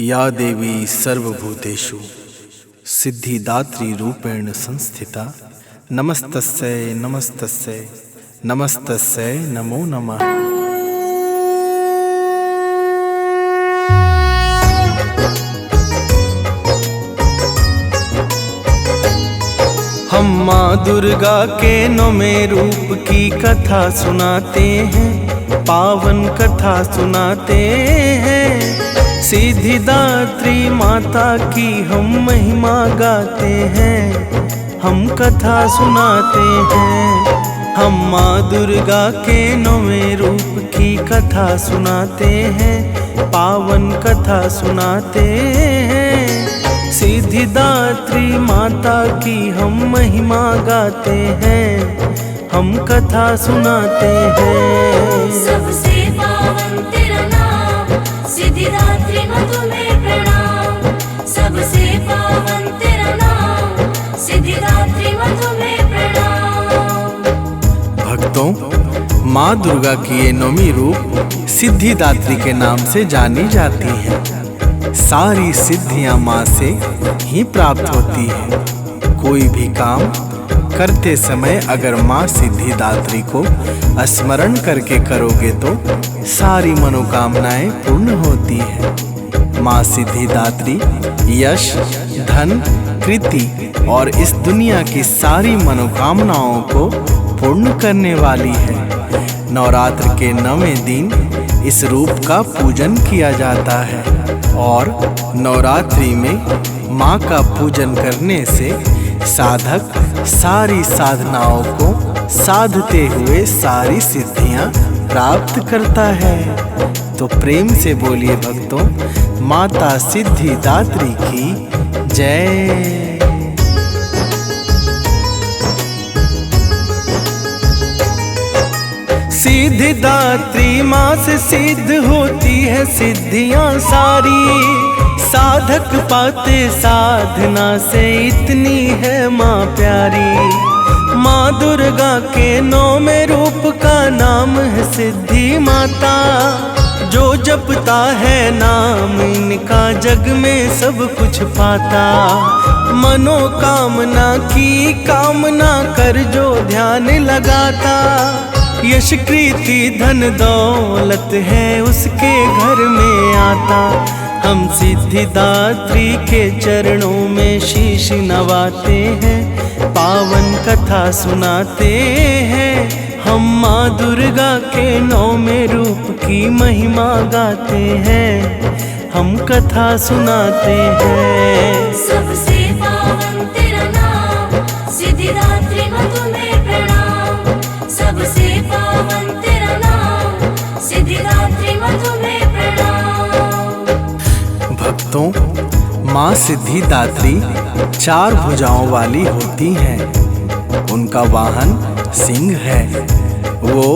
या देवी सर्वभूतेषु सिद्धिदात्री रूपेण संस्थिता नमस्तस्यै नमस्तस्यै नमस्तस्यै नमो नमः। हम माँ दुर्गा के 9वें रूप की कथा सुनाते हैं, पावन कथा सुनाते हैं। सिद्धिदात्री माता की हम महिमा गाते हैं, हम कथा सुनाते हैं। हम माँ दुर्गा के 9वें रूप की कथा सुनाते हैं, पावन कथा सुनाते हैं। सिद्धिदात्री माता की हम महिमा गाते हैं, हम कथा सुनाते हैं। सबसे पावन तेरा नाम, सिद्धिदात्री माँ तुम्हें प्रणाम। सबसे पावन तेरा नाम, सिद्धिदात्री माँ तुम्हें प्रणाम। भक्तों, माँ दुर्गा की ये 9वीं रूप सिद्धिदात्री के नाम से जानी जाती है। सारी सिद्धियां माँ से ही प्राप्त होती है। कोई भी काम करते समय अगर माँ सिद्धिदात्री को स्मरण करके करोगे तो सारी मनोकामनाएं पूर्ण होती है। माँ सिद्धिदात्री यश, धन, कृति और इस दुनिया की सारी मनोकामनाओं को पूर्ण करने वाली है। नवरात्र के 9वें दिन इस रूप का पूजन किया जाता है और नवरात्रि में माँ का पूजन करने से साधक सारी साधनाओं को साधते हुए सारी सिद्धियां प्राप्त करता है। तो प्रेम से बोलिए भक्तों, माता सिद्धिदात्री की जय। सिद्धिदात्री माँ से सिद्ध होती है सिद्धियाँ सारी। साधक पाते साधना से इतनी है माँ प्यारी। माँ दुर्गा के 9वें रूप का नाम है सिद्धि माता। जो जपता है नाम इनका जग में सब कुछ पाता। मनोकामना की कामना कर जो ध्यान लगाता। यश कृति धन दौलत है उसके घर में आता। हम सिद्धिदात्री के चरणों में शीश नवाते हैं, पावन कथा सुनाते हैं। हम माँ दुर्गा के 9वें रूप की महिमा गाते हैं, हम कथा सुनाते हैं। सबसे पावन तेरा नाम, सिद्धिदात्री माँ तुम्हें प्रणाम। सबसे पावन तेरा नाम, सिद्धिदात्री माँ तुम्हें प्रणाम। भक्तों, माँ सिद्धिदात्री 4 भुजाओं वाली होती हैं। उनका वाहन सिंह है। वो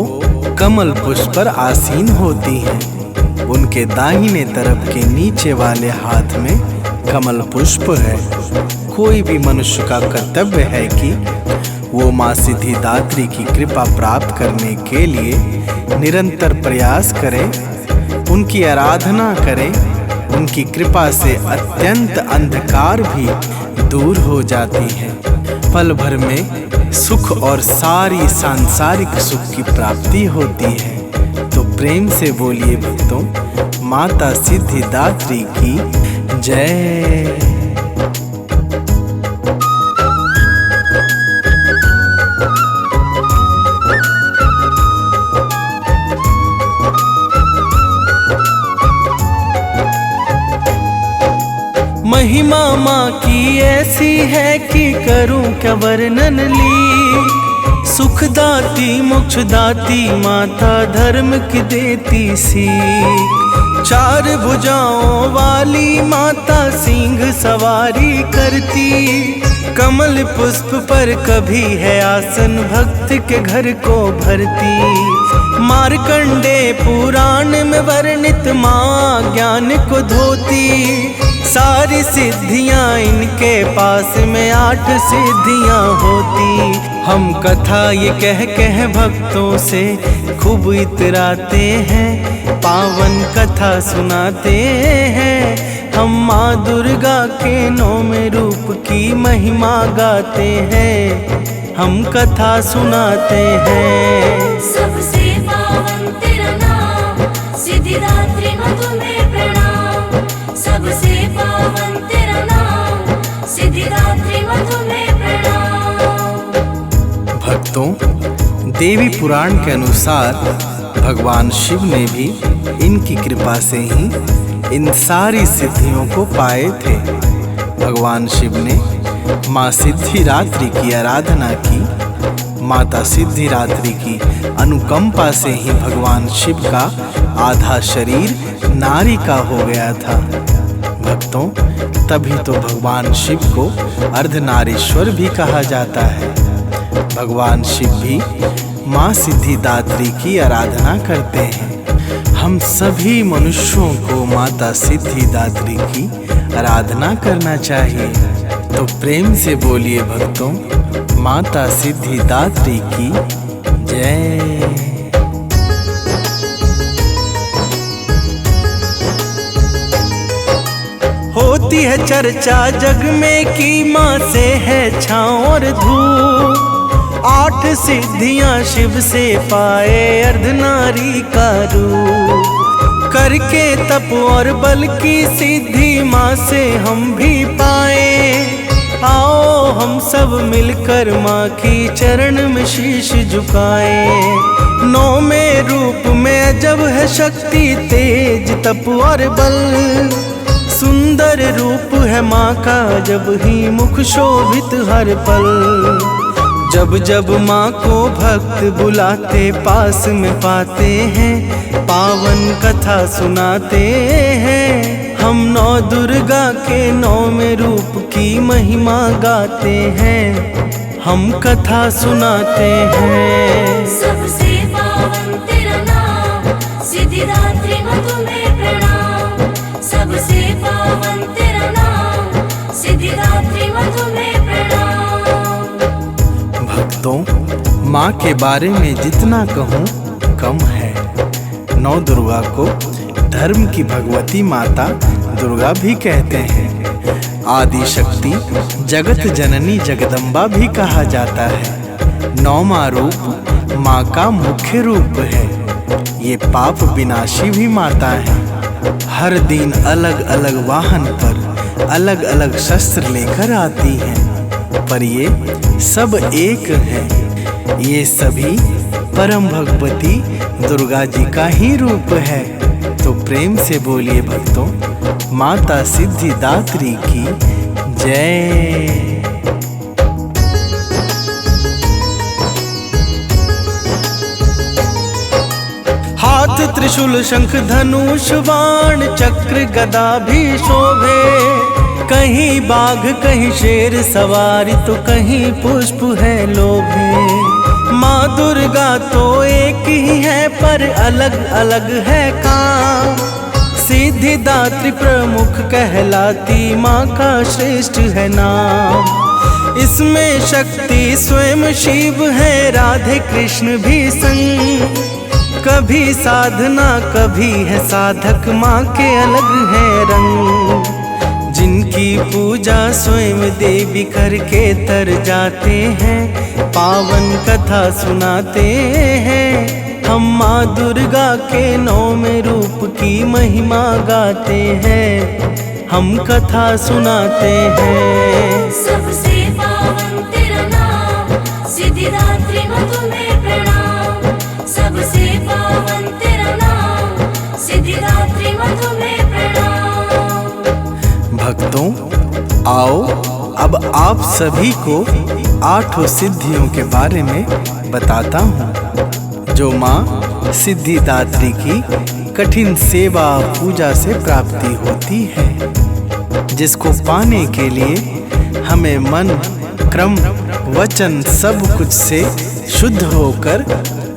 कमल पुष्प पर आसीन होती हैं। उनके दाहिने तरफ के नीचे वाले हाथ में कमल पुष्प है। कोई भी मनुष्य का कर्तव्य है कि वो माँ सिद्धिदात्री की कृपा प्राप्त करने के लिए निरंतर प्रयास करें, उनकी आराधना करें। उनकी कृपा से अत्यंत अंधकार भी दूर हो जाती है। पल भर में सुख और सारी सांसारिक सुख की प्राप्ति होती है। तो प्रेम से बोलिए भक्तों, माता सिद्धिदात्री की जय। महिमा माँ की ऐसी है कि करूं क्या वर्णन ली। सुखदाती मोक्षदाती माता धर्म की देती सीख। 4 भुजाओं वाली माता सिंह सवारी करती। कमल पुष्प पर कभी है आसन भक्त के घर को भरती। मार्कंडे पुराण में वर्णित माँ ज्ञान को धोती। सारी सिद्धियां इनके पास में 8 सिद्धियां होती। हम कथा ये कह भक्तों से खूब इतराते हैं, पावन कथा सुनाते हैं। हम माँ दुर्गा के 9वें रूप की महिमा गाते हैं, हम कथा सुनाते हैं। सबसे पावन तेरा नाम, सिद्धिदात्री माँ तुम्हें प्रणाम। सबसे पावन तेरा नाम, सिद्धिदात्री माँ तुम्हें प्रणाम। भक्तों, देवी पुराण के अनुसार भगवान शिव ने भी इनकी कृपा से ही इन सारी सिद्धियों को पाए थे। भगवान शिव ने माँ सिद्धिदात्री की आराधना की। माता सिद्धिदात्री की अनुकंपा से ही भगवान शिव का आधा शरीर नारी का हो गया था। भक्तों, तभी तो भगवान शिव को अर्धनारीश्वर भी कहा जाता है। भगवान शिव भी माँ सिद्धिदात्री की आराधना करते हैं। हम सभी मनुष्यों को माता सिद्धिदात्री की आराधना करना चाहिए। तो प्रेम से बोलिए भक्तों, माता सिद्धिदात्री की जय। होती है चर्चा जग में कि माँ से है छाँव और धूप। 8 सिद्धियां शिव से पाए अर्धनारी का रूप। करके तप और बल की सिद्धि माँ से हम भी पाए। आओ हम सब मिलकर माँ की चरण में शीश झुकाए। 9वें रूप में अजब है शक्ति, तेज तप और बल। सुंदर रूप है माँ का जब ही मुख शोभित हर पल। जब जब माँ को भक्त बुलाते पास में पाते हैं, पावन कथा सुनाते हैं। हम 9 दुर्गा के 9वें रूप की महिमा गाते हैं, हम कथा सुनाते हैं। सबसे पावन तेरा नाम, सिद्धिदात्री माँ तुम्हें प्रणाम। सबसे पावन तेरा नाम, सिद्धिदात्री माँ तुम्हें प्रणाम। भक्तों, माँ के बारे में जितना कहूँ कम है। 9 दुर्गा को धर्म की भगवती माता दुर्गा भी कहते हैं। आदि शक्ति, जगत जननी जगदम्बा भी कहा जाता है। 9वां रूप माँ का मुख्य रूप है। ये पाप विनाशी भी माता है। हर दिन अलग अलग वाहन पर अलग अलग शस्त्र लेकर आती हैं, पर ये सब एक है। ये सभी परम भगवती दुर्गा जी का ही रूप है। तो प्रेम से बोलिए भक्तों, माता सिद्धिदात्री की जय। हाथ त्रिशूल शंख धनुष बाण चक्र गदा भी शोभे। कहीं बाघ कहीं शेर सवारी तो कहीं पुष्प है लोभे। माँ दुर्गा तो एक ही है पर अलग अलग है काम। सिद्धिदात्री प्रमुख कहलाती माँ का श्रेष्ठ है नाम। इसमें शक्ति स्वयं शिव है, राधे कृष्ण भी संग। कभी साधना कभी है साधक, माँ के अलग है रंग। जिनकी पूजा स्वयं देवी करके तर जाते हैं, पावन कथा सुनाते हैं। हम माँ दुर्गा के 9वें रूप की महिमा गाते हैं, हम कथा सुनाते हैं। सबसे पावन तेरा नाम, सिद्धिदात्री माँ तुम्हें प्रणाम। सबसे पावन तेरा नाम, सिद्धिदात्री माँ तुम्हें प्रणाम। भक्तों, आओ अब आप सभी को 8 सिद्धियों के बारे में बताता हूँ, जो माँ सिद्धिदात्री की कठिन सेवा पूजा से प्राप्ति होती है। जिसको पाने के लिए हमें मन, क्रम, वचन सब कुछ से शुद्ध होकर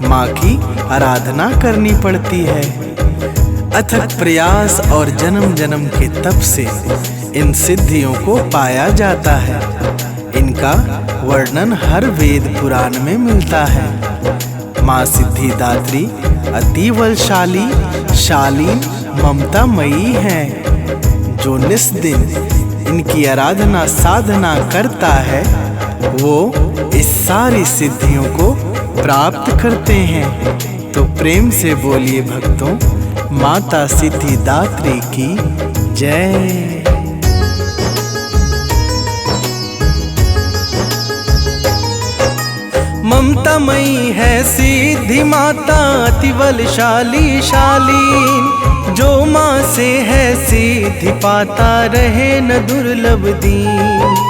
माँ की आराधना करनी पड़ती है। अथक प्रयास और जन्म जन्म के तप से इन सिद्धियों को पाया जाता है। इनका वर्णन हर वेद पुराण में मिलता है। माँ सिद्धिदात्री अति बलशाली, शालीन, ममतामयी हैं। जो निस्दिन इनकी आराधना साधना करता है वो इस सारी सिद्धियों को प्राप्त करते हैं। तो प्रेम से बोलिए भक्तों, माता सिद्धिदात्री की जय। ममतामयी है सिद्धि माता, अति बलशाली शालीन। जो माँ से है सिद्धि पाता, रहे न दुर्लभ दीन।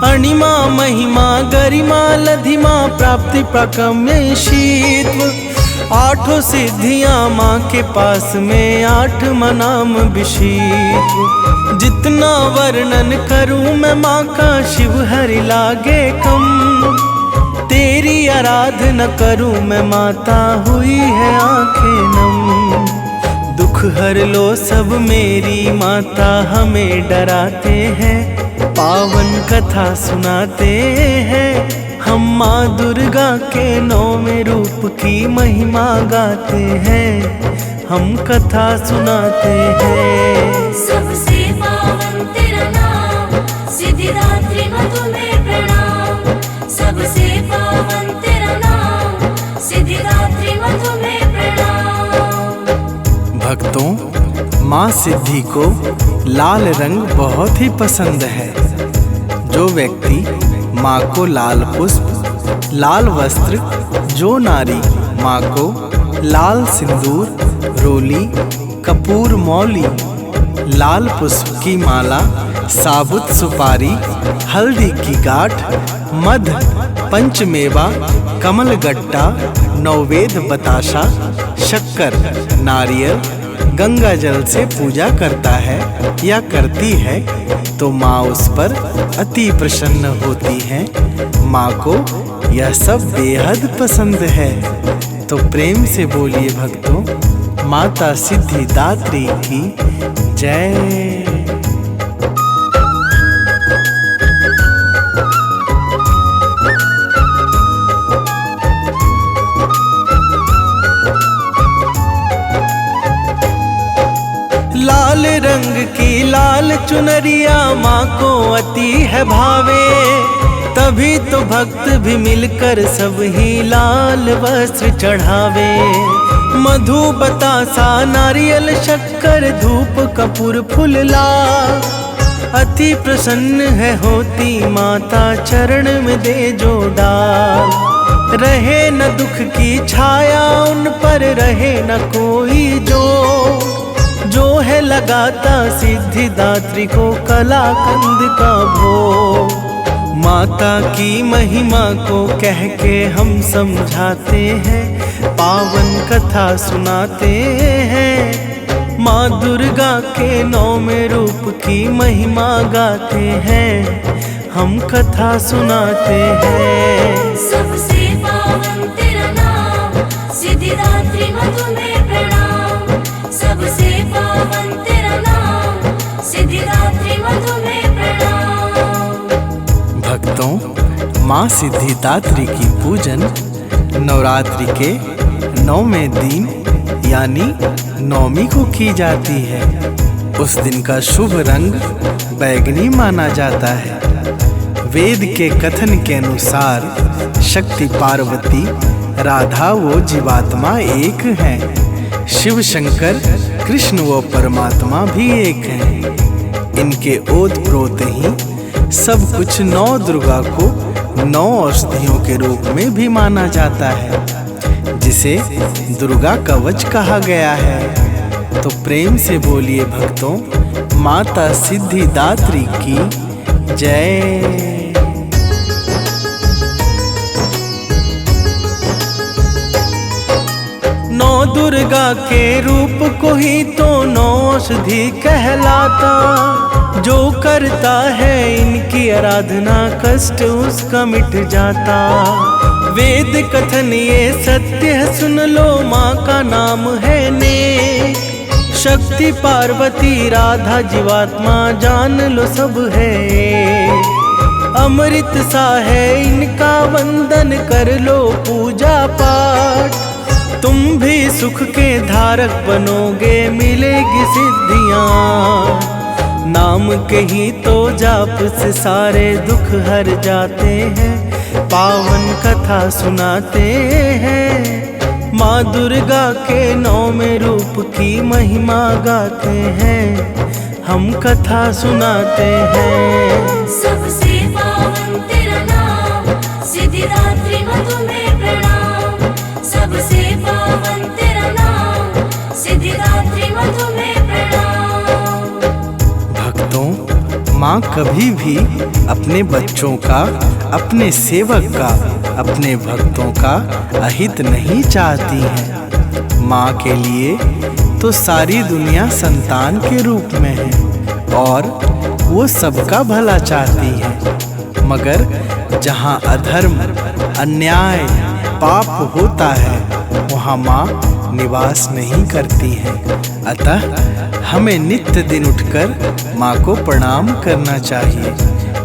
अणिमा महिमा गरिमा लधिमा, प्राप्ति प्रकम्य शीत्व। आठों सिद्धियां माँ के पास में, आठवां नाम विशीत्व। जितना वर्णन करूं मैं माँ का, शिव हरि लागे कम। तेरी आराधना करूं मैं माता, हुई है आंखें नम। दुख हर लो सब मेरी माता, हमें डराते हैं। पावन कथा सुनाते हैं हम, माँ दुर्गा के 9वें रूप की महिमा गाते हैं। हम कथा सुनाते हैं। सबसे पावन तेरा नाम, सिद्धिदात्री माँ तुम्हें प्रणाम। सबसे पावन तेरा नाम, सिद्धिदात्री माँ तुम्हें प्रणाम। भक्तों, माँ सिद्धि को लाल रंग बहुत ही पसंद है। जो व्यक्ति माँ को लाल पुष्प, लाल वस्त्र, जो नारी माँ को लाल सिंदूर, रोली, कपूर मौली, लाल पुष्प की माला, साबुत सुपारी, हल्दी की गांठ, मध, पंचमेवा, कमल गट्टा, नौवेद बताशा, शक्कर, नारियल, गंगा जल से पूजा करता है या करती है तो माँ उस पर अति प्रसन्न होती है। माँ को यह सब बेहद पसंद है। तो प्रेम से बोलिए भक्तों, माता सिद्धिदात्री की जय। लाल रंग की लाल चुनरिया माँ को अति है भावे, तभी तो भक्त भी मिलकर सब ही लाल वस्त्र चढ़ावे। मधु बतासा नारियल शक्कर, धूप कपूर फूल लाल। अति प्रसन्न है होती माता, चरण में दे जो डाल। रहे न दुख की छाया उन पर, रहे न कोई जो है लगाता सिद्धिदात्री को कलाकंद का भोग। माता की महिमा को कह के हम समझाते हैं, पावन कथा सुनाते हैं। माँ दुर्गा के 9वें रूप की महिमा गाते हैं, हम कथा सुनाते हैं। सबसे पावन तेरा नाम, सिद्धिदात्री माँ तुम्हें प्रणाम। सबसे पावन तेरा नाम, सिद्धिदात्री माँ तुम्हें प्रणाम। भक्तों, माँ सिद्धिदात्री की पूजन नवरात्रि के 9वें दिन यानी नवमी को की जाती है। उस दिन का शुभ रंग बैगनी माना जाता है। वेद के कथन के अनुसार शक्ति पार्वती, राधा वो जीवात्मा एक हैं। शिव शंकर, कृष्ण व परमात्मा भी एक हैं। इनके ओत प्रोत ही सब कुछ 9 दुर्गा को 9 औषधियों के रूप में भी माना जाता है, जिसे दुर्गा कवच कहा गया है। तो प्रेम से बोलिए भक्तों, माता सिद्धिदात्री की जय। नौ दुर्गा के रूप को ही तो 9 औषधि कहलाता। जो करता है इनकी आराधना, कष्ट उसका मिट जाता। वेद कथन ये सत्य है सुन लो, माँ का नाम है नेक। शक्ति पार्वती राधा जीवात्मा जान लो सब है। अमृत सा है इनका वंदन कर लो पूजा पाठ। तुम भी सुख के धारक बनोगे मिलेगी सिद्धियाँ। नाम के ही तो जाप से सारे दुख हर जाते हैं। पावन कथा सुनाते हैं। माँ दुर्गा के 9वें रूप की महिमा गाते हैं। हम कथा सुनाते हैं। सबसे पावन तेरा नाम सिद्धिदात्री माँ तुम्हें प्रणाम। सबसे पावन तेरा नाम सिद्धिदात्री माँ तुम्हें प्रणाम। भक्तों, माँ कभी भी अपने बच्चों का, अपने सेवक का, अपने भक्तों का अहित नहीं चाहती है। माँ के लिए तो सारी दुनिया संतान के रूप में है और वो सबका भला चाहती है। मगर जहाँ अधर्म, अन्याय, पाप होता है वहाँ माँ निवास नहीं करती है। अतः हमें नित्य दिन उठकर माँ को प्रणाम करना चाहिए।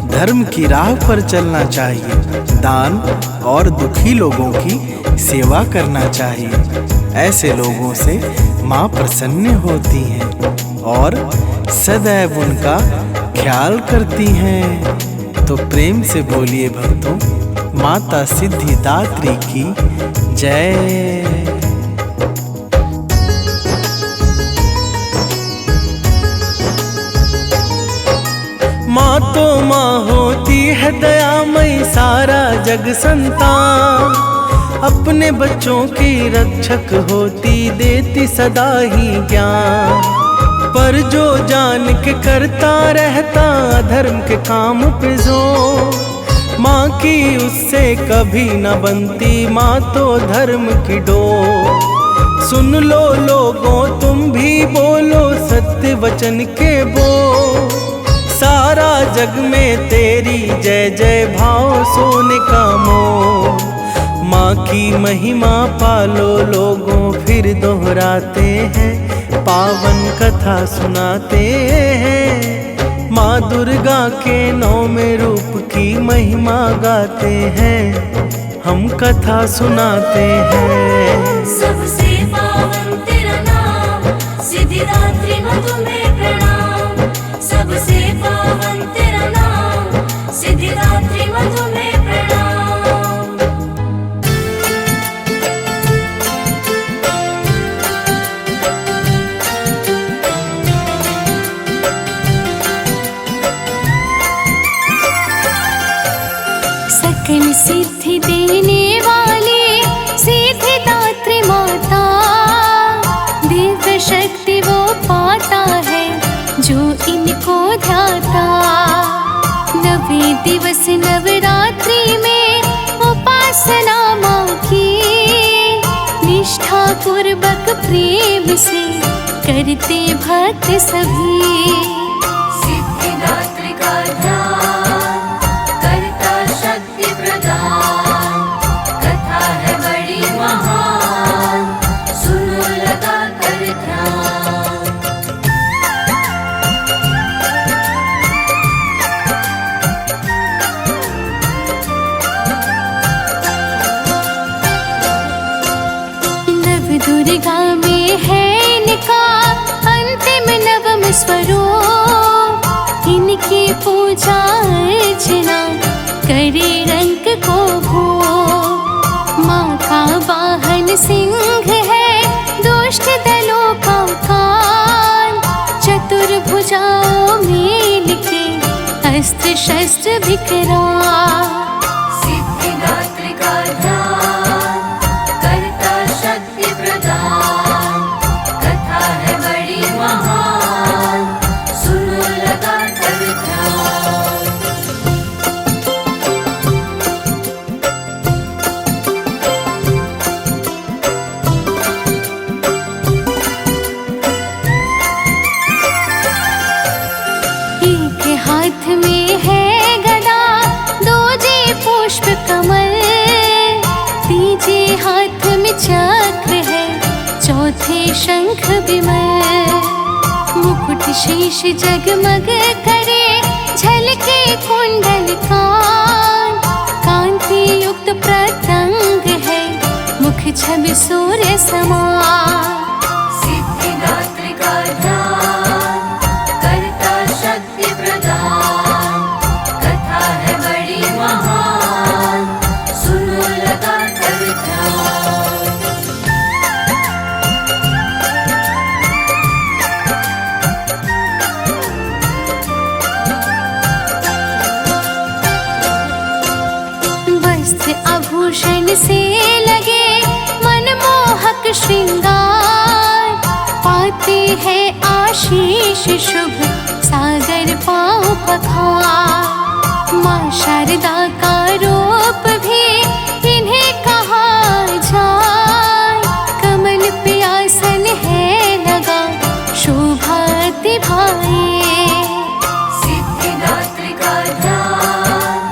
धर्म की राह पर चलना चाहिए। दान और दुखी लोगों की सेवा करना चाहिए। ऐसे लोगों से माँ प्रसन्न होती हैं और सदैव उनका ख्याल करती हैं। तो प्रेम से बोलिए भक्तों, माता सिद्धिदात्री की जय। माँ तो माँ होती है दयामयी, सारा जग संतान। अपने बच्चों की रक्षक होती, देती सदा ही ज्ञान। पर जो जान के करता रहता धर्म के काम पे जोर, माँ की उससे कभी न बनती, माँ तो धर्म की डोर। सुन लो लोगों तुम भी बोलो सत्य वचन के बोल। सारा जग में तेरी जय जय भाव सोने का मोल। माँ की महिमा पालो लोगों फिर दोहराते हैं। पावन कथा सुनाते हैं। माँ दुर्गा के 9वें रूप की महिमा गाते हैं। हम कथा सुनाते हैं। सबसे पावन तेरा नाम सिद्धिदात्री माँ तुम्हें प्रणाम। सबसे पावन तेरा नाम सिद्धिदात्री माँ तुम्हें प्रणाम। सकल सिद्धि देने वाली सिद्धिदात्री माता, दिव्य शक्ति वो पाता है जो इनको ध्याता। नवे दिवस नवरात्रि में उपासना माँ की, निष्ठा पूर्वक प्रेम से करते भक्त सभी। सिद्धिदात्री का ध्यान करता शक्ति प्रदान। कथा है बड़ी महान, सुनो लगा कर ध्यान। दुर्गा में है इनका अंतिम नवम स्वरूप। इनकी पूजा अर्चना करे रंग को भो। माँ का वाहन सिंह है, दुष्ट दलों का कान। चतुर्भुजाओं में लिखे अस्त्र शस्त्र विकराल। सिद्धिदात्री का ध्यान करता शक्ति प्रदान। कथा है बड़ी महान, सुनो लगा कर ध्यान। एक हाथ में है गदा, दूजे पुष्प कमल। तीजे हाथ में चक्र है, चौथे थे शंख विमल, मुकुट शीश जगमग करे, झलके कुंडल कान, कांति युक्त प्रतंग है, मुख छवि सूर्य समान। सिद्धिदात्री का ध्यान करता शक्ति प्रदान, कथा है बड़ी महान, सुनो लगा कर ध्यान। वस्त्र आभूषण से लगे मनमोहक श्रृंगार, पाते हैं आशीष शुभ, सागर पाँव पखार। माँ शारदा का रूप भी इन्हें कहा जाए, कमल पे आसन है लगा, शोभा अति भाए। सिद्धिदात्री का ध्यान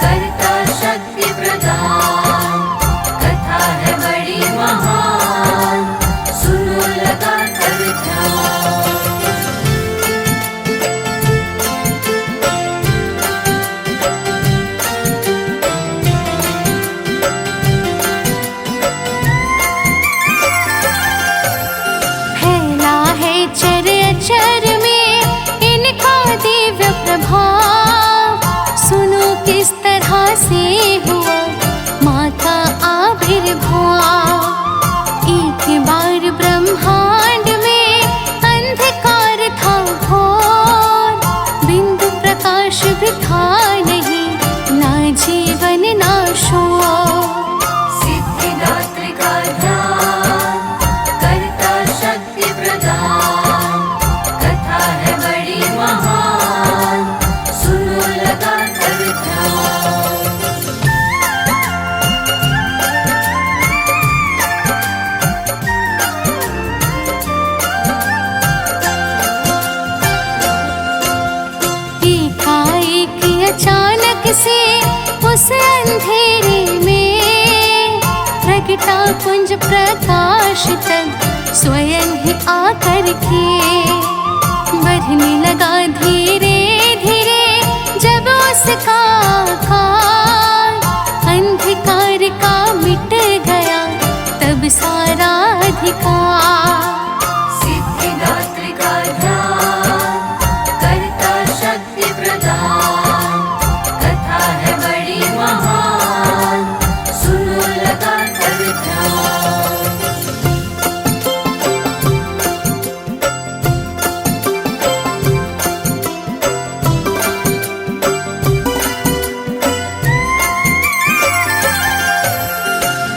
करता शक्ति प्रदान, कथा है बड़ी महान, सुनो लगा कर ध्यान। फैला है चर में इनका दिव्य प्रभाव, सुनो किस तरह से हुआ माँ का आविर्भाव। एक बार ब्रह्मांड में अंधकार था घोर, बिंदु प्रकाश भी था नहीं, ना जीवन ना शोर। सिद्धिदात्री का ध्यान करता शक्ति प्रदान, कथा है बड़ी महान, सुनो लगा कर ध्यान। एकाएक अचानक से उस अंधेरे में प्रगटा कुंज प्रकाश तब स्वयं ही आकर के, बढ़ने लगा धीरे धीरे जब उसका आकार, अंधकार का मिट गया तब सारा अधिकार। सिद्धिदात्री का ध्यान करता शक्ति प्रदान, कथा है बड़ी महान, सुनो लगा कर ध्यान।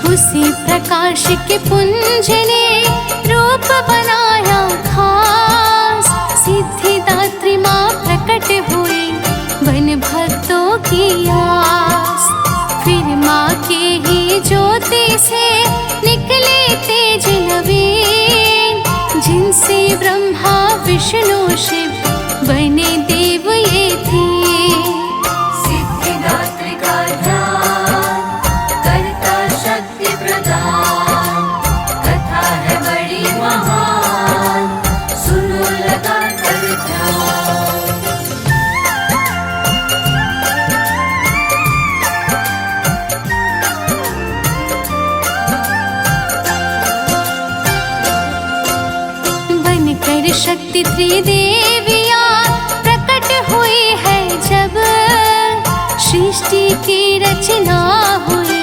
उसी प्रकाश के पुंज ने रूप बनाया खास, सिद्धिदात्री माँ प्रकट हुई बन भक्तों की आस। फिर माँ के ही ज्योति से निकले तेज नवीन, जिनसे ब्रह्मा विष्णु शिव बने देव ये थे। सिद्धिदात्री का ध्यान करता शक्ति प्रदान, कथा है बड़ी महान, सुनो लगा कर ध्यान। बनकर शक्ति त्रिदेविया प्रकट हुई है जब, सृष्टि की रचना हुई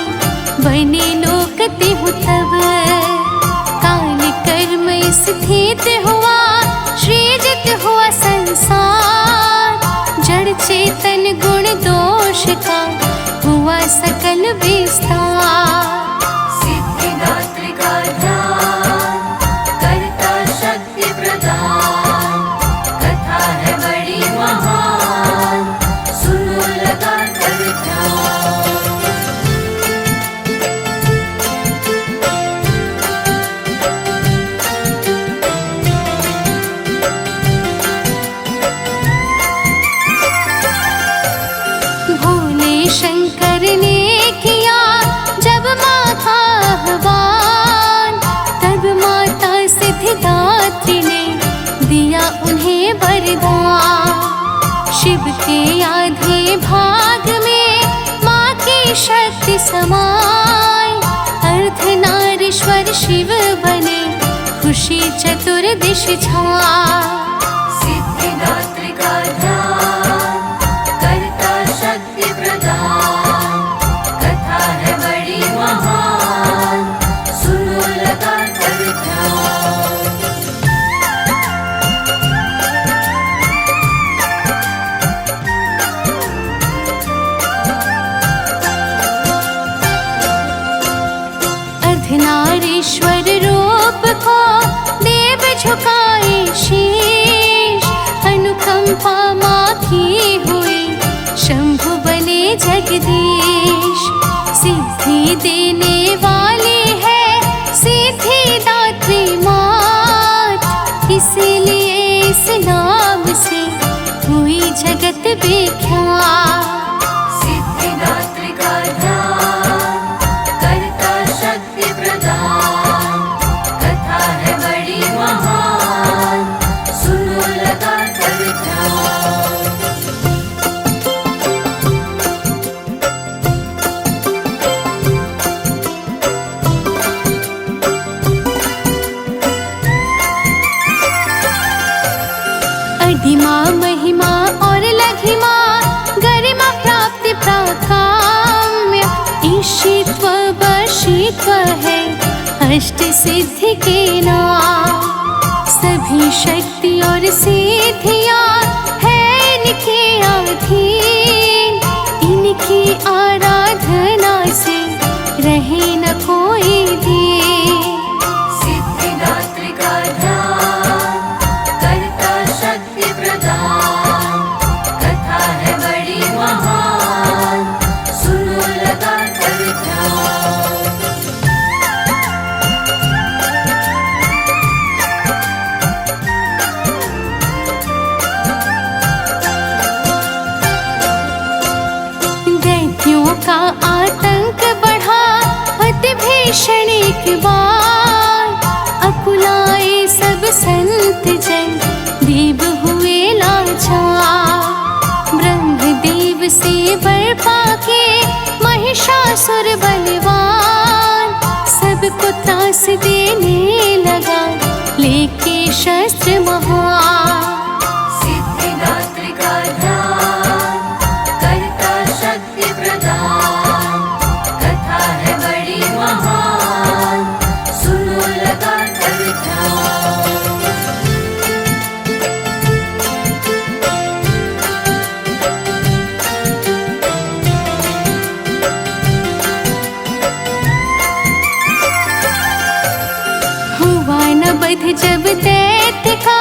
बने लोक तिहु तब। काल कर्म स्थित हुआ, सृजित हुआ संसार, जड़ चेतन गुण दोष का हुआ सकल विस्तार। सिद्धिदात्री का ध्यान करता शक्ति प्रदान, कथा है बड़ी महान, सुनो लगा कर ध्यान। भोले शंकर ने किया जब माँ वरदान। शिव के आधे भाग में माँ की शक्ति समाई। अर्धनारीश्वर शिव बने, खुशी चतुर्दिश छाई। सिद्धिदात्री का ध्यान, करता शक्ति प्रदान। कथा है बड़ी महान, सुनो लगा कर ध्यान। अर्धनारीश्वर रूप को देव झुकाए शीश। अनुकंपा माँ की हुई, शंभु बने जगदीश। सिद्धि देने वाली है सिद्धिदात्री मात, इसीलिए इस नाम से हुई जगत विख्यात। सिद्धिदात्री का ध्यान, करता शक्ति प्रदान। कथा है बड़ी महान, सुनो लगा कर ध्यान। अधिमा महिमा और लघिमा, गरिमा प्राप्ति प्राकाम्य। ईशित्व वशित्व है अष्ट सिद्धि के नाम। सभी शक्ति और सिद्धियाँ है इनके अधीन। इनकी आराधना से रहे न कोई दिन। सिद्धिदात्री का ध्यान, करता शक्ति प्रदान। कथा है बड़ी महान, सुनो लगा कर ध्यान। दैत्यों का आतंक बढ़ा, अति भीषण एक बार। अकुलाए सब संत जन, देव हुए लाचार। ब्रह्मदेव से वर पाके महिषासुर बलवान। सबको त्रास देने लगा, लेके शस्त्र महान। सिद्धिदात्री का ध्यान, करता शक्ति प्रदान। कथा है बड़ी महान, सुनो लगा कर ध्यान। हुआ न बध जब दैत्य का,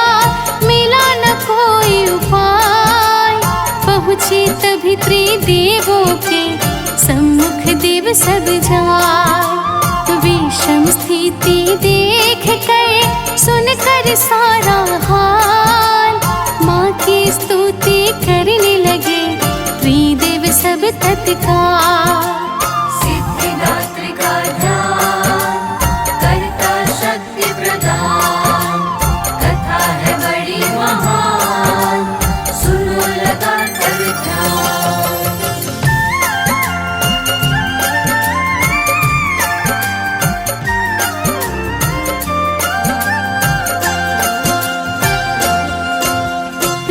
मिला न कोई उपाय। पहुँचे तभी त्रिदेवों के सम्मुख देव सब जाए। विषम स्थिति देख कर सुन कर सारा हाल, माँ की स्तुति करने लगे त्रिदेव सब तत्काल। सिद्धिदात्री का ध्यान, करता शक्ति प्रदान। कथा है बड़ी महान, सुनो लगा कर ध्यान।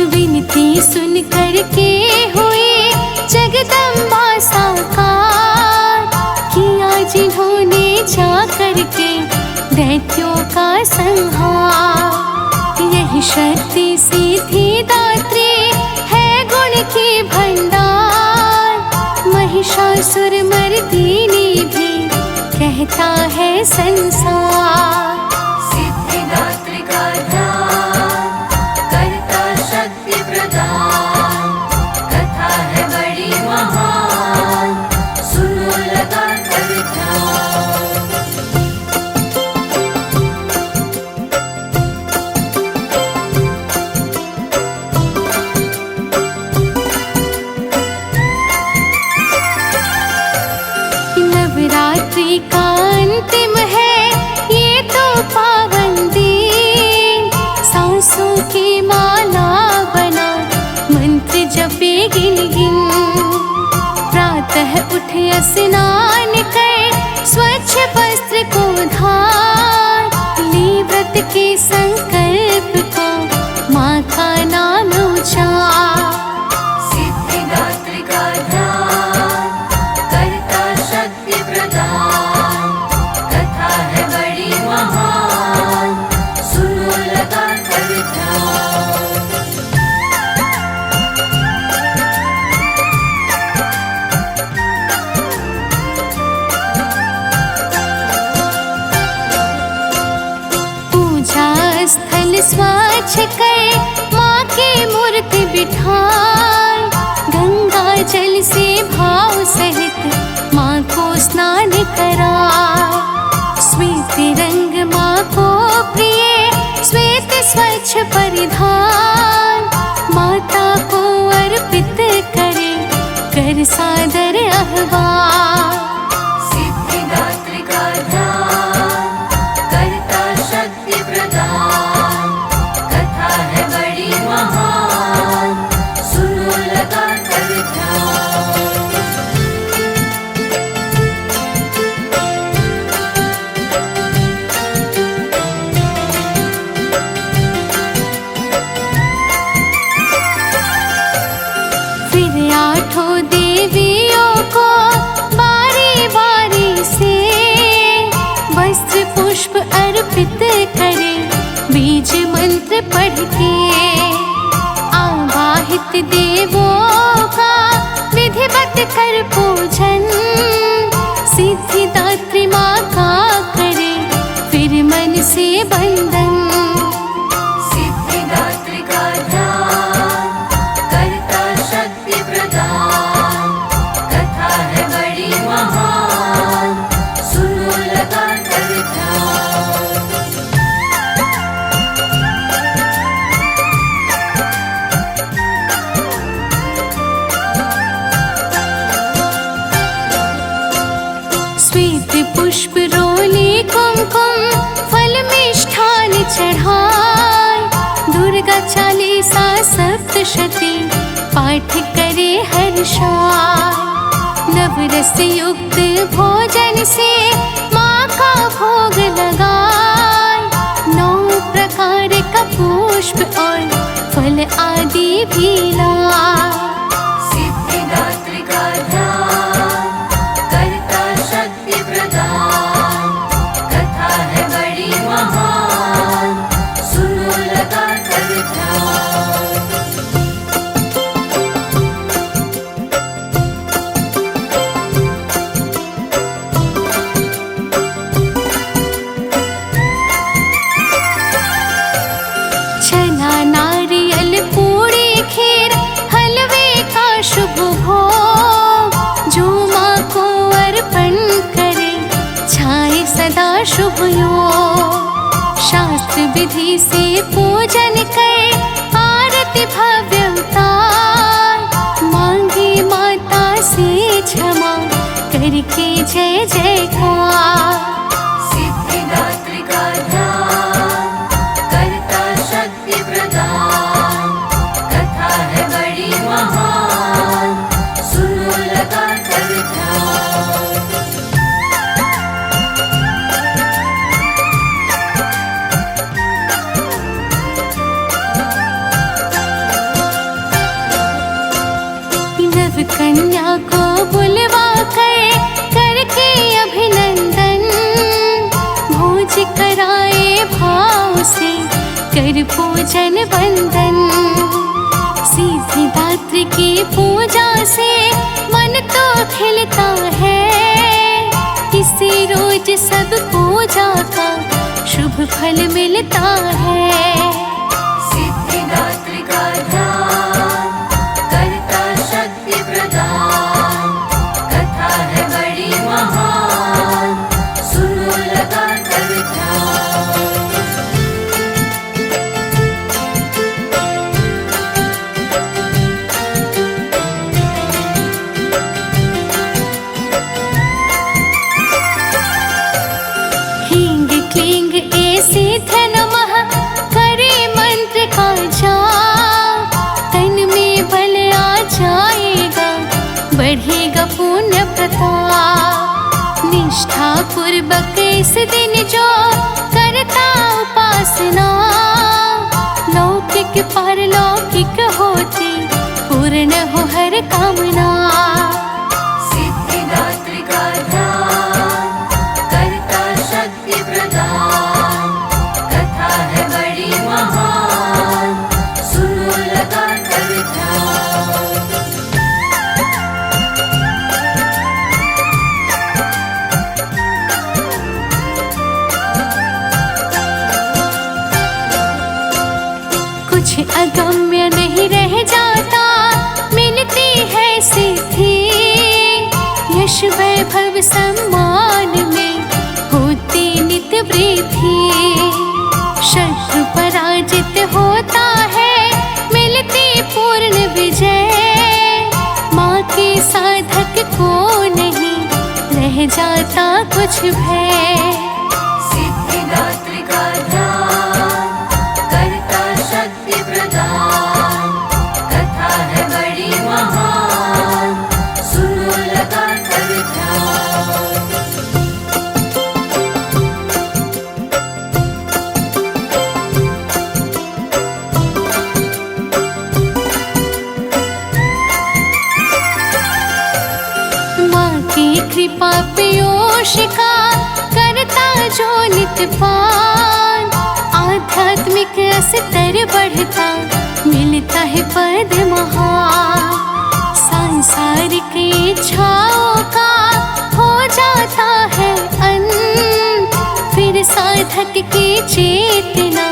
विनती सुन कर के हुई जगदम्बा साकार। किया जिन्होंने जा करके दैत्यों का संहार। यही शक्ति सिद्धिदात्री है गुण की भंडार। महिषासुर मर्दिनी भी कहता है संसार। सिद्धिदात्री का ध्यान, करता शक्ति प्रदान। कथा है बड़ी महान, सुनो लगा कर ध्यान। नवरात्रि का अंतिम है ये तो जपे गिन गिन। प्रातः उठ स्नान कर स्वच्छ वस्त्र को धार, ली व्रत के संकल्प को माँ का नाम उचार। सिद्धिदात्री का ध्यान करता शक्ति प्रदान, कथा है बड़ी महान, सुनो लगा कर ध्यान। पूजा स्थल स्वच्छ कर माँ की मूर्ति बिठाए, गंगा जल से भाव सहित माँ को स्नान कराए। श्वेत रंग माँ को प्रिय श्वेत स्वच्छ परिधान, माता को अर्पित करे कर सादर आह्वान। सिद्धिदात्री का ध्यान करता शक्ति प्रदान, कथा है बड़ी महान, सुनो लगा कर ध्यान। फिर आठों देवियों को बारी बारी से वस्त्र पुष्प अर्पित करे, बीज मंत्र पढ़ के। आवाहित देवों का विधिवत कर पूजन, सिद्धिदात्री माँ का करे फिर मन से बंधन। सिद्धिदात्री का ध्यान करता शक्ति प्रदान, कथा है बड़ी महान, सुनो लगा कर ध्यान। श्वेत पुष्प रोली कुमकुम फल मिष्ठान चढ़ाए, दुर्गा चालीसा सप्तशती पाठ करे हर्षाय। नवरस युक्त भोजन से माँ का भोग लगाए, 9 प्रकार का पुष्प और फल आदि भी लाए। सिद्धिदात्री का ध्यान करता शक्ति प्रदान, कथा है बड़ी महान, सुनो लगा कर ध्यान। छना नारियल पूरी खीर हलवे का शुभ भोग, जो माँ को अर्पण करे छाए सदा शुभ योग। शास्त्र विधि से पूजन कर आरती भव्य उतार, मांगी माता से क्षमा करके जय जयकार। सिद्धिदात्री का ध्यान करता शक्ति प्रदान, कथा है बड़ी महान, सुनो लगा कर ध्यान। नव कन्या को बुलवा कर करके अभिनंदन, भोज कराए भाव से कर पूजन वंदन। सिद्धिदात्री की पूजा से मन तो खिलता है, इसी रोज सब पूजा का शुभ फल मिलता है। सिद्धिदात्री का ध्यान करता शक्ति प्रदान, कथा है बड़ी महान, सुनो लगा कर ध्यान। हींग क्लींग ऐसे नमः करे मंत्र का जाप, तन में पूर्वक इस दिन जो करता उपासना, लौकिक पारलौकिक होती पूर्ण हो हर कामना। सिद्धिदात्री का ध्यान करता शक्ति प्रदान, कथा है बड़ी महान, सुनो लगा कर ध्यान। कुछ अगम्य नहीं रह जाता, मिलती है सिद्धि, यश वैभव सम्मान में होती नित्य वृद्धि। शत्रु पराजित होता है, मिलती पूर्ण विजय, माँ के साधक को नहीं रह जाता कुछ भय। सिद्धिदात्री का ध्यान करता शक्ति प्रदान, कथा है बड़ी महान, सुनो लगा कर ध्यान। माँ की कृपा पीयूष का करता जो नित्य पान, आध्यात्मिक स्तर बढ़ता मिलता है पद महान। सांसारिक इच्छाओं का हो जाता है अंत, फिर साधक की चेतना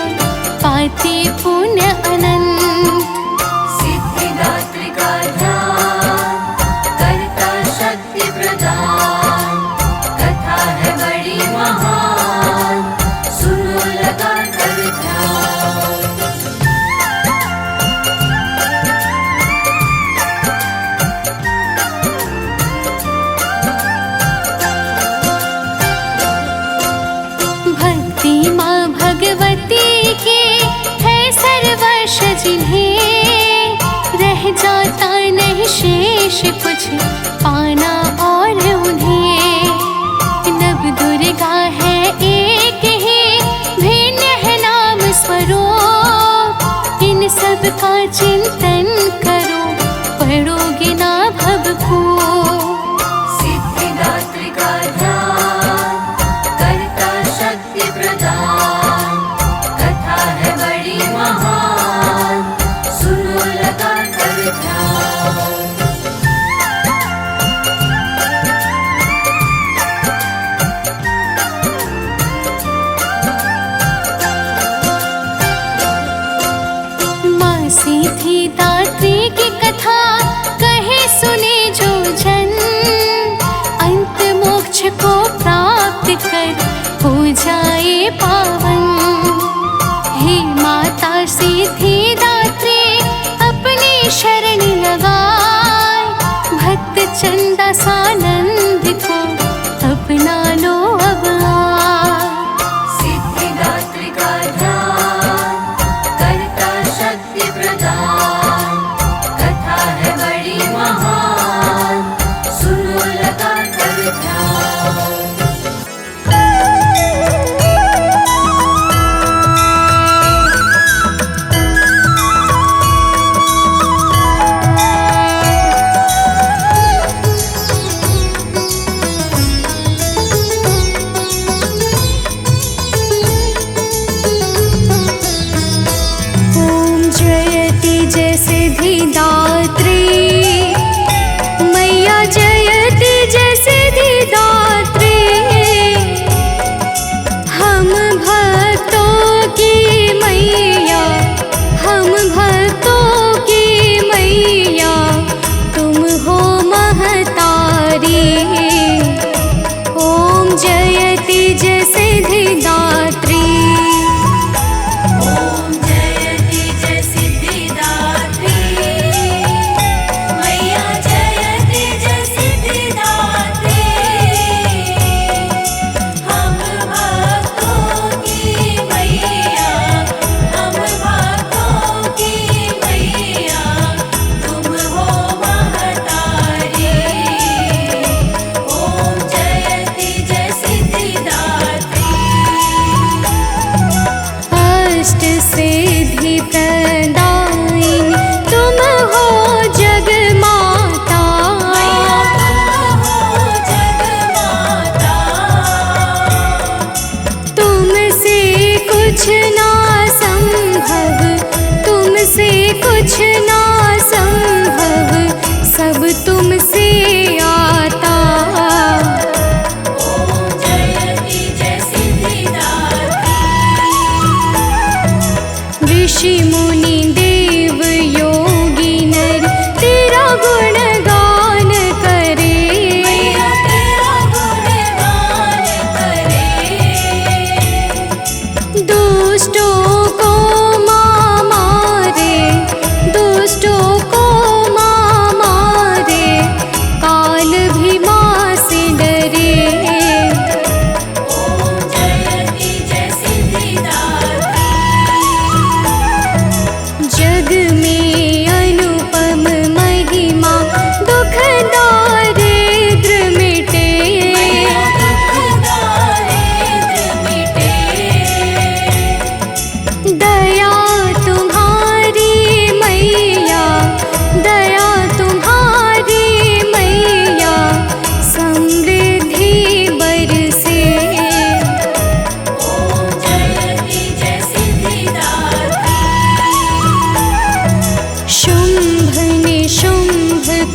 पाती पुण्य अनंत। सिद्धिदात्री का ध्यान करता शक्ति प्रदान, कथा है बड़ी महान, सुनो लगा कर ध्यान। भक्ति माँ भगवती की है सर्वश जिन्हें, रह जाता नहीं शेष कुछ पाना और उन्हें। नव दुर्गा है एक ही, भिन्न है नाम स्वरूप, इन सब का चिंतन करो पढ़ोगे ना भव को। सिद्धिदात्री का ध्यान करता शक्ति प्रदान, कथा है बड़ी महान, सुनो लगा कर ध्यान। माँ सीधी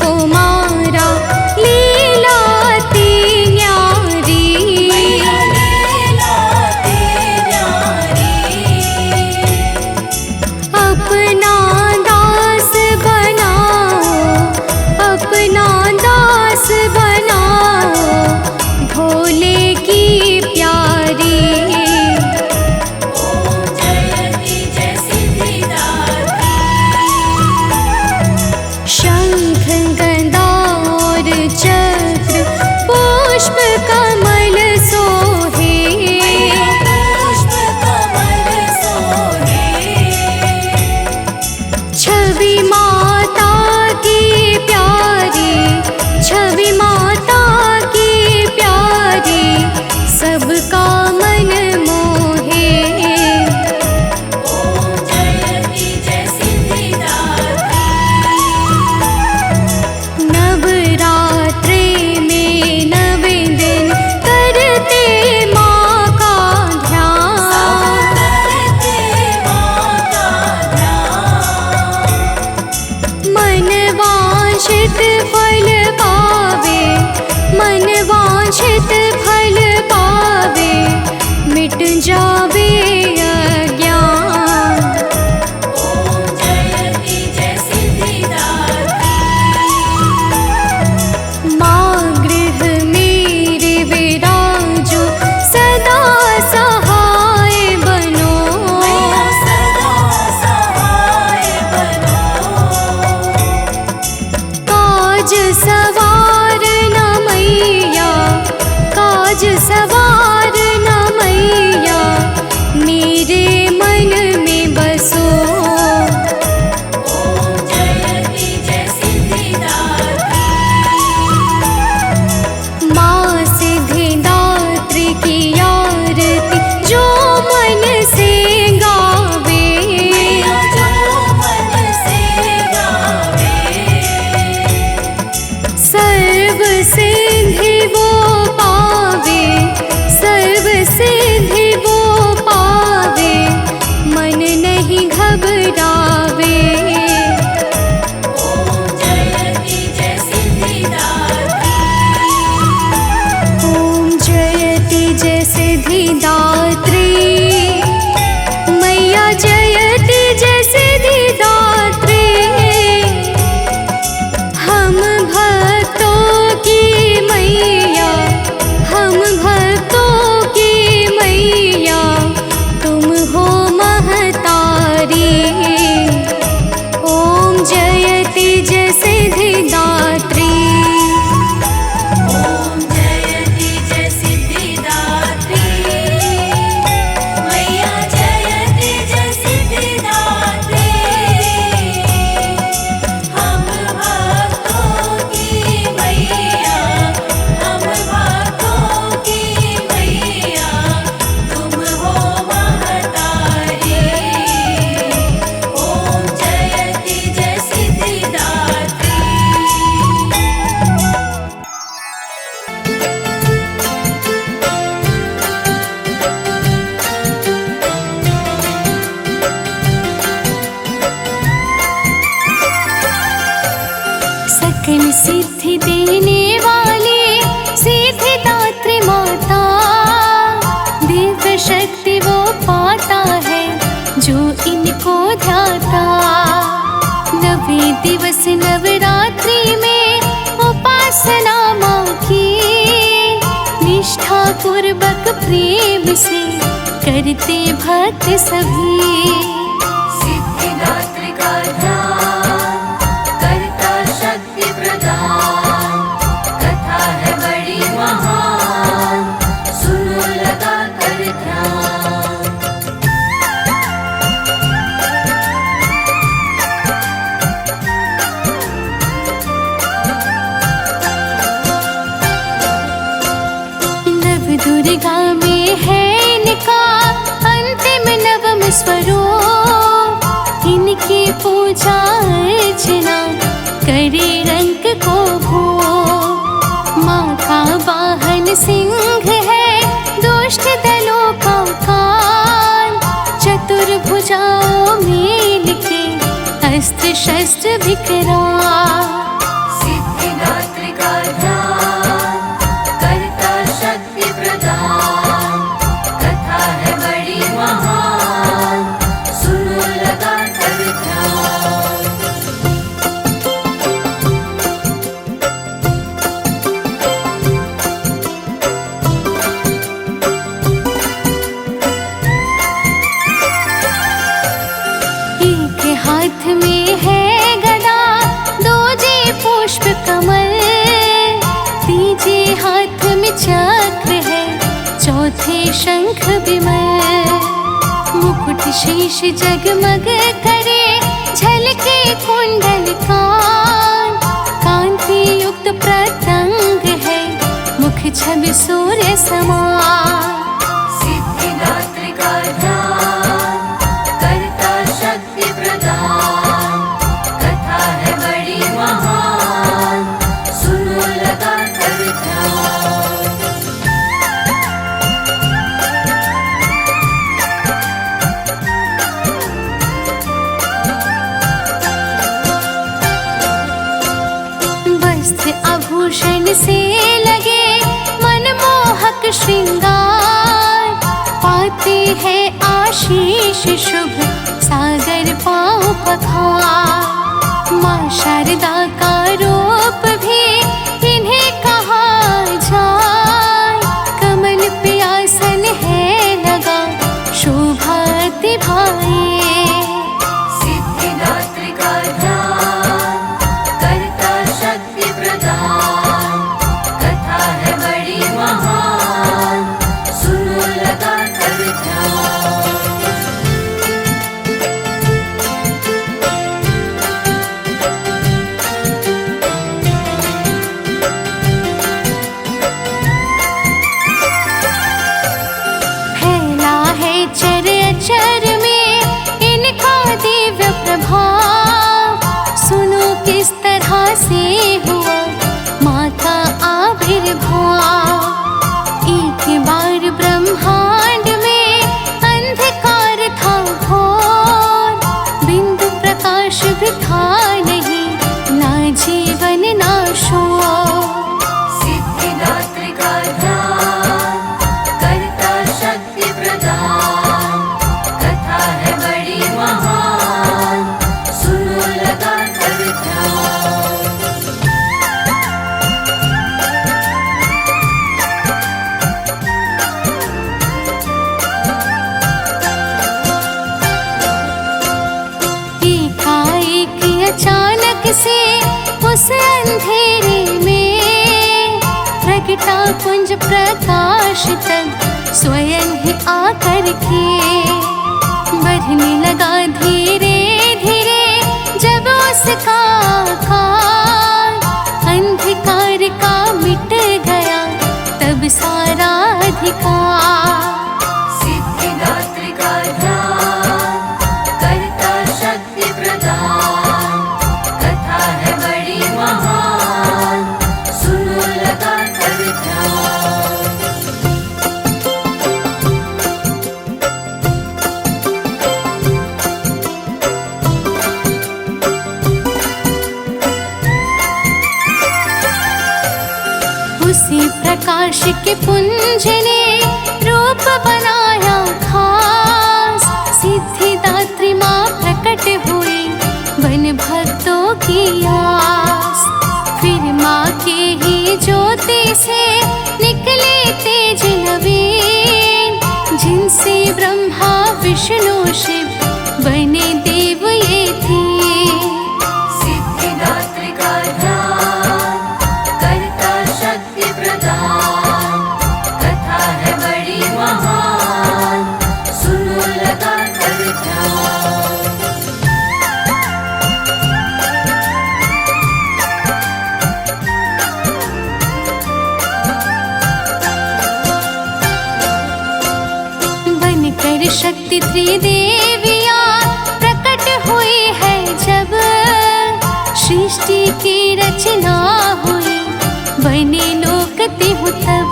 कुमारा लीलाती न्यारी। अपना दास बनाओ, अपना दास बनाओ, भोले की प्यारी। शंख गदा और चक्र पुष्प कमल सोहे, छवि माता की प्यारी, छवि माता की प्यारी, सबका मन मोहे। नवरात्रि में नवे दिन करते माँ का ध्यान, मन वांछित फल पावे, मन वांछित फल पावे, मिट जावे अज्ञान। माँ गृह मेरे विराजो, सदा सहाय बनो, काज सवार न मैया, काज सवार न मैया, मेरे मन में बसो। माँ सिद्धिदात्री की आरती जो मन से गावे, सर्व सिद्धि वो पावे, सर्व सिद्धि वो पावे, मन नहीं घबरावे। ओम जयति जय सिद्धिदात्री, मैया जयति जय सिद्धिदात्री। हम भक्तों की मैया, हम भक्तों की मैया, तुम हो महतारी। ओम जयति जय सिद्धिदात्री। सकल सिद्धि देने वाली सिद्धिदात्री माता, दिव्य शक्ति वो पाता है जो इनको ध्याता। नवे दिवस नवरात्रि में उपासना माँ की, निष्ठा पूर्वक प्रेम से करते भक्त सभी। सिद्धिदात्री का ध्यान करता शक्ति प्रदान, कथा है बड़ी महान, सुनो लगा कर ध्यान। नव दुर्गा में है इनका अंतिम नवम स्वरूप, इनकी पूजा अर्चना करे रंग को भो। माँ का वाहन सिंह है, दुष्ट दलों का काल, चतुर्भुजाओं में लिखे अस्त्र शस्त्र विकराल। कमल, तीजे हाथ में चक्र है, चौथे शंख विमल। मुकुट शीश जगमग करे, झलके कुंडल कान, कांति युक्त प्रत्यंग है, मुख छवि सूर्य समान। सिद्धिदात्री का ध्यान, करता शक्ति प्रदान, कथा है बड़ी महान, सुनो लगा कर ध्यान। वस्त्र आभूषण से लगे मनमोहक श्रृंगार, पाते हैं आशीष शुभ, सागर पाँव पखार। माँ शारदा का रूप भी इन्हें कहा जाए, कमल पे आसन है लगा, शोभा दिभाए। सिद्धिदात्री का ध्यान, करता शक्ति प्रदान, कथा है बड़ी महान, सुनो लगा कर ध्यान। फैला है चर में इनका दिव्य प्रभाव, सुनो किस तरह से हुआ माँ का आविर्भाव। एक बार ब्रह्मांड में अंधकार था घोर, बिंदु प्रकाश भी था नहीं, ना जीवन ना शोर। सिद्धिदात्री का ध्यान, करता शक्ति प्रदान, कथा है बड़ी महान, सुनो लगा कर ध्यान। एकाएक अचानक से उस अंधेरे में प्रगटा कुंज प्रकाश तक स्वयं ही आकर के। बढ़ने लगा धीरे धीरे जब उसका आकार, अंधकार का मिट गया तब सारा अधिकार। सिद्धिदात्री का ध्यान, करता शक्ति प्रदान, कथा है बड़ी महान, सुनो लगा कर ध्यान। उसी प्रकाश के पुंज ने रूप बनाया खास, सिद्धिदात्री माँ प्रकट हुई बन भक्तों की आस। फिर माँ के ही ज्योति से निकले तेज नवीन, जिनसे ब्रह्मा विष्णु शिव बने देव ये थे। सिद्धिदात्री का ध्यान, करता शक्ति प्रदान, कथा है बड़ी महान, सुनो लगा कर ध्यान। बनकर शक्ति त्रिदेवियाँ प्रकट हुई है जब, सृष्टि की रचना हुई बने लोक तिहु तब।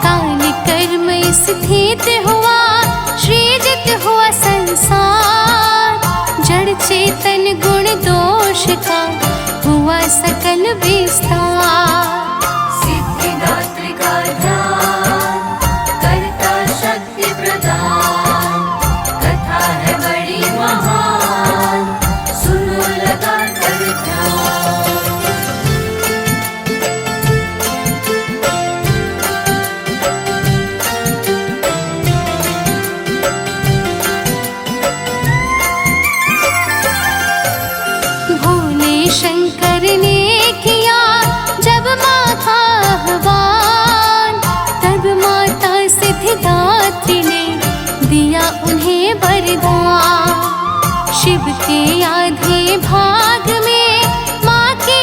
काल कर्म स्थित हुआ, सृजित हुआ संसार, जड़ चेतन गुण दोष का हुआ सकल विस्तार। सिद्धिदात्री का ध्यान, करता शक्ति प्रदान, कथा है बड़ी महान, सुनो लगा कर ध्यान। भोले शंकर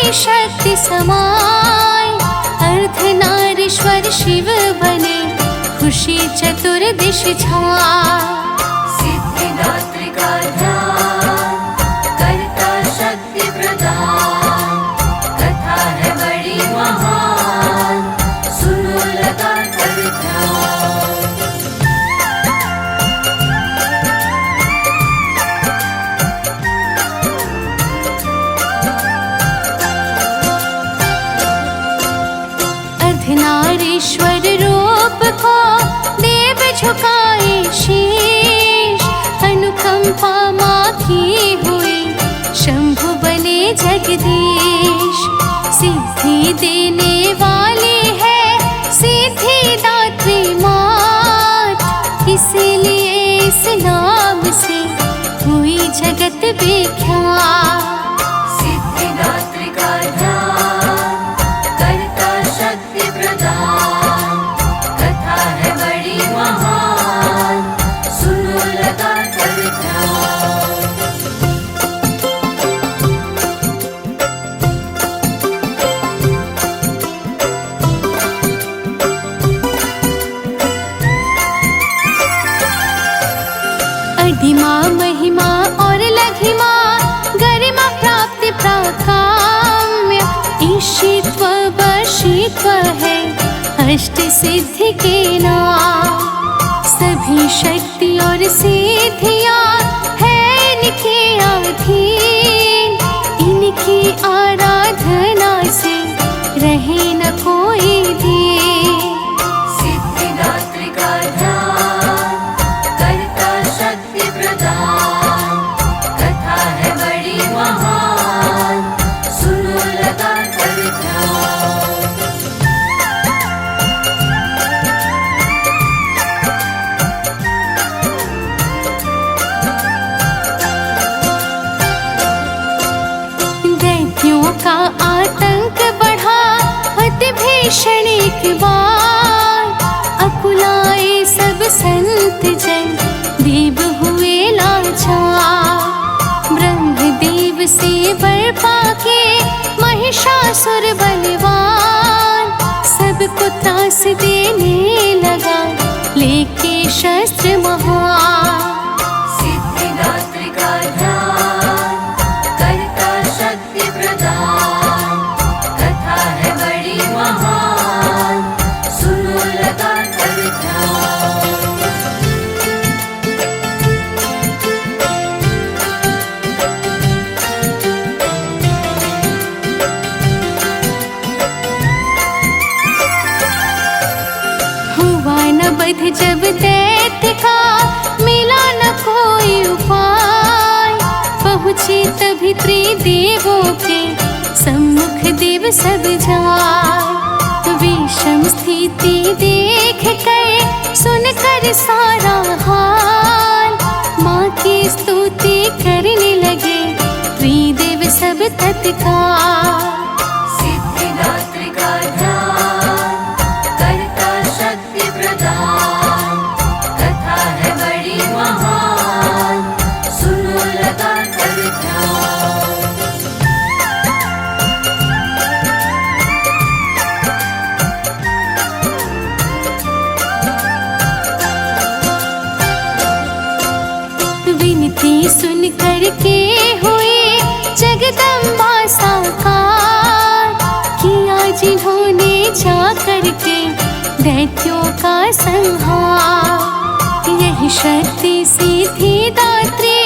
में शक्ति समाए, अर्धनारीश्वर शिव बने, खुशी चतुर्दिश छाए। सिद्धिदात्री का ध्यान करता शक्ति प्रदान, कथा है बड़ी महान, सुनो लगा कर ध्यान। अर्धनारीश्वर रूप को देव झुकाए शीश, अनुकंपा माँ की हुई, शंभु बने जगदीश। सिद्धि देने वाली है सिद्धिदात्री मात, इसीलिए इस नाम से हुई जगत विख्यात। सिद्धिदात्री का ध्यान करता शक्ति प्रदान, कथा है बड़ी महान, सुनो लगा कर ध्यान। अधिमा महिमा और लघिमा, गरिमा प्राप्ति प्राकाम्य, ईशित्व वशीत्व है अष्ट सिद्धि के नाम। सभी शक्ति और सिद्धियाँ है इनके अधीन, इनकी आराधना से रहे न कोई दिन। सिद्धिदात्री का ध्यान करता शक्ति प्रदान, कथा है बड़ी महान, सुनो लगा कर ध्यान। दैत्यों का आतंक बढ़ा अति भीषण एक बार, अकुलाए सब संत जन, देव हुए लाचार। ब्रह्मदेव से वर पाके महिषासुर बलवान, सबको त्रास देने लगा लेके शस्त्र महान। सिद्धिदात्री का ध्यान करता शक्ति प्रदान, कथा है बड़ी महान, सुनो लगा कर ध्यान। हुआ न बध जब दैत्य का, मिला न कोई उपाय, पहुँचे तभी त्रिदेवों के सम्मुख देव सब जाए। विषम स्थिति देख कर सुन कर सारा हाल, माँ की स्तुति करने लगे त्रिदेव सब तत्काल। सिद्धिदात्री का ध्यान करता शक्ति प्रदान, कथा है बड़ी महान, सुनो लगा कर ध्यान। विनती सुन करके हुई जगदम्बा साकार, किया जिन्होंने जा करके दैत्यों का संहार। यही शक्ति सिद्धिदात्री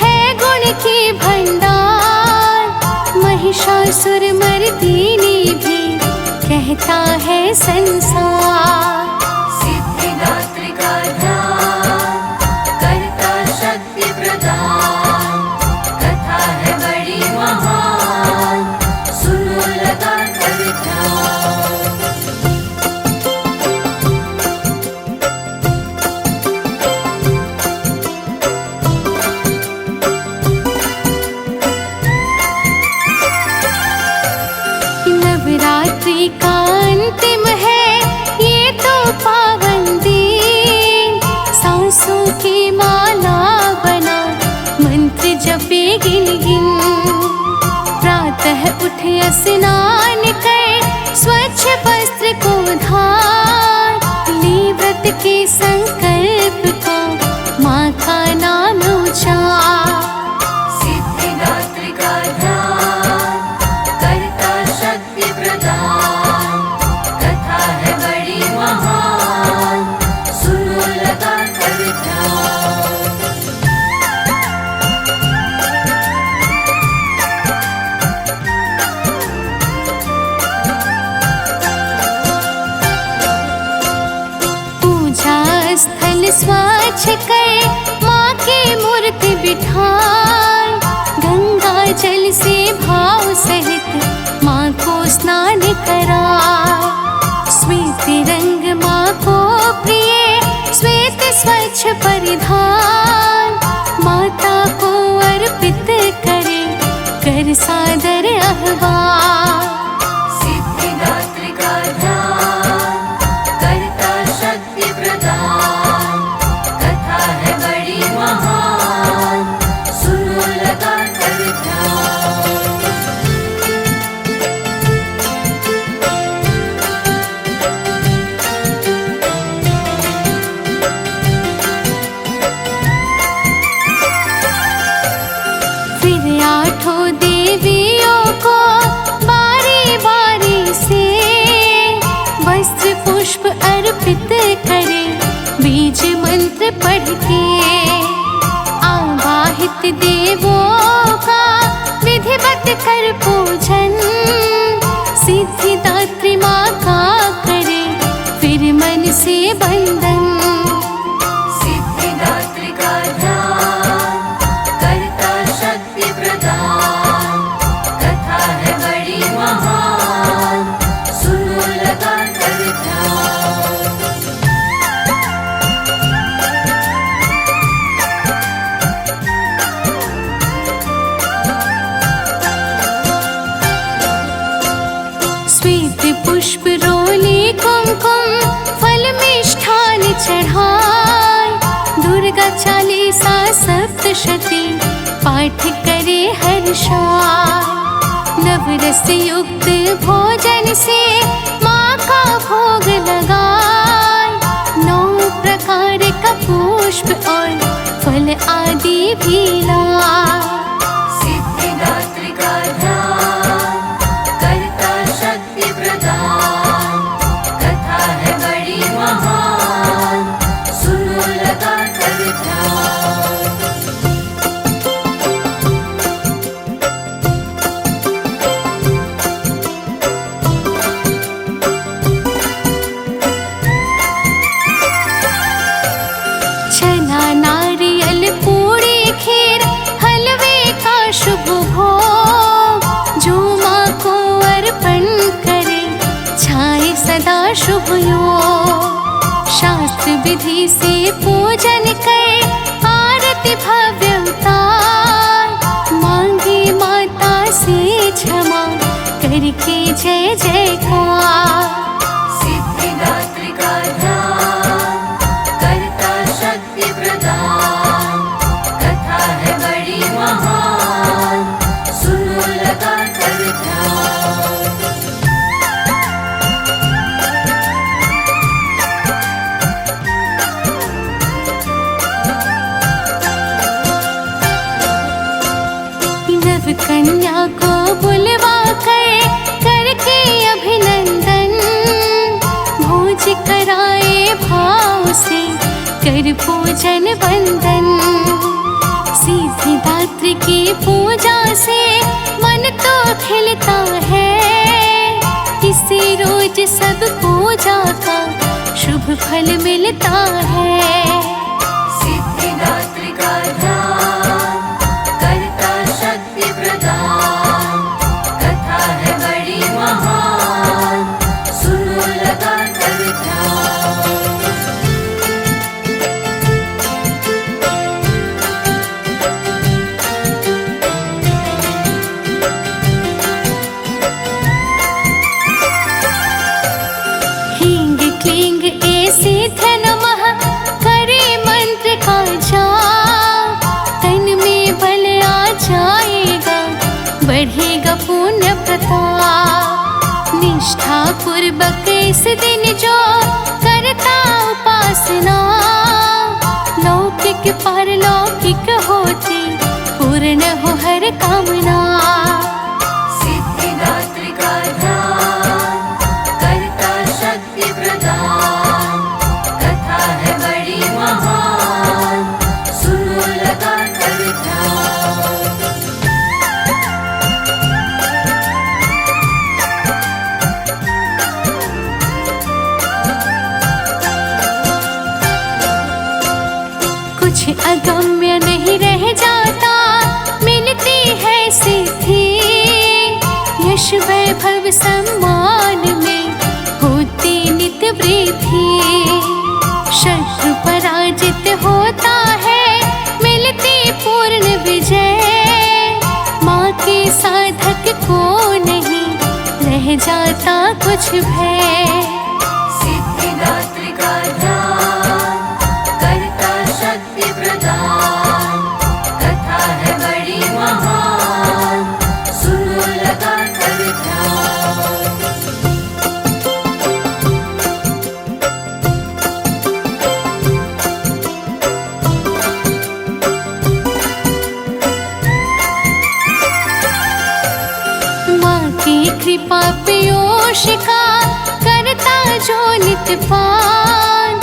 है गुण की भंडार, महिषासुर मर्दिनी भी कहता है संसार। सिद्धिदात्री का ध्यान करता शक्ति प्रदान, कथा है बड़ी महान, सुनो लगा कर ध्यान। नवरात्रि का अंतिम है ये तो पावन दिन, सांसों की माला बना मंत्र जपे गिन गिन। प्रातः उठ उठ स्नान कर स्वच्छ वस्त्र को धार, ली व्रत के संकल्प को माँ का नाम उचार। सिद्धिदात्री का ध्यान करता शक्ति प्रदान, कथा है बड़ी महान, सुनो लगा कर ध्यान। स्थल स्वच्छ कर माँ की मूर्ति बिठाए, गंगा जल से भाव सहित माँ को स्नान कराए। श्वेत रंग माँ को प्रिय श्वेत स्वच्छ परिधान, माता को अर्पित करे कर सादर आह्वान। सिद्धिदात्री का ध्यान करता शक्ति प्रदान, कथा है बड़ी महान, सुनो लगा कर ध्यान। फिर आठों देवियों को बारी बारी से वस्त्र पुष्प अर्पित करे, बीज मंत्र पढ़ के आवाहित देवों का विधिवत कर पूजन। सिद्धिदात्री माँ का करे फिर मन से बंधन। सिद्धिदात्री का ध्यान करता शक्ति प्रदान, कथा है बड़ी महान, सुनो लगा कर ध्यान। श्वेत पुष्प रोली कुमकुम फल मिष्ठान चढ़ाए, दुर्गा चालीसा सप्तशती पाठ करे हर्षाय। नवरस युक्त भोजन से माँ का भोग लगाए, 9 प्रकार का पुष्प और फल आदि भी लाए। सिद्धिदात्री का ध्यान करता शक्ति प्रदान, कथा है बड़ी महान, सुनो लगा कर ध्यान। छना नारियल पूरी खीर हलवे का शुभ भोग, जो माँ को अर्पण करे छाए सदा शुभ योग। शास्त्र विधि से पूजन कर आरती भव्य उतार, मांगे माता से क्षमा करके जय जयकार। सिद्धिदात्री का ध्यान करता शक्ति प्रदान, कथा है बड़ी महान, सुनो लगा कर ध्यान। नव कन्या को बुलवा कर करके अभिनंदन, भोज कराए भाव से कर पूजन वंदन। सिद्धिदात्री की पूजा से मन तो खिलता है, इसी रोज सब पूजा का शुभ फल मिलता है। सिद्धिदात्री का ध्यान करता शक्ति प्रदान, कथा है बड़ी महान, सुनो लगा कर ध्यान। हींग क्लींग ऐसे नमः करे मंत्र का जाप, तन में बल आ जाएगा बढ़ेगा पुण्य प्रताप। कथा। निष्ठा पूर्वक इस दिन जो करता उपासना, लौकिक पारलौकिक होती पूर्ण हो हर कामना। सिद्धिदात्री का ध्यान करता शक्ति प्रदान, कथा है बड़ी महान, सुनो लगा कर ध्यान। कुछ अगम्य नहीं रह जाता, मिलती है सिद्धि। यश वैभव सम्मान में होती नित्य वृद्धि। शत्रु पराजित होता है, मिलती पूर्ण विजय। माँ के साधक को नहीं रह जाता कुछ भय। सिद्धिदात्री का ध्यान करता शक्ति प्रदान, कथा है बड़ी महान, सुनो लगा कर ध्यान। माँ की कृपा पीयूष का करता जो नित्य पान।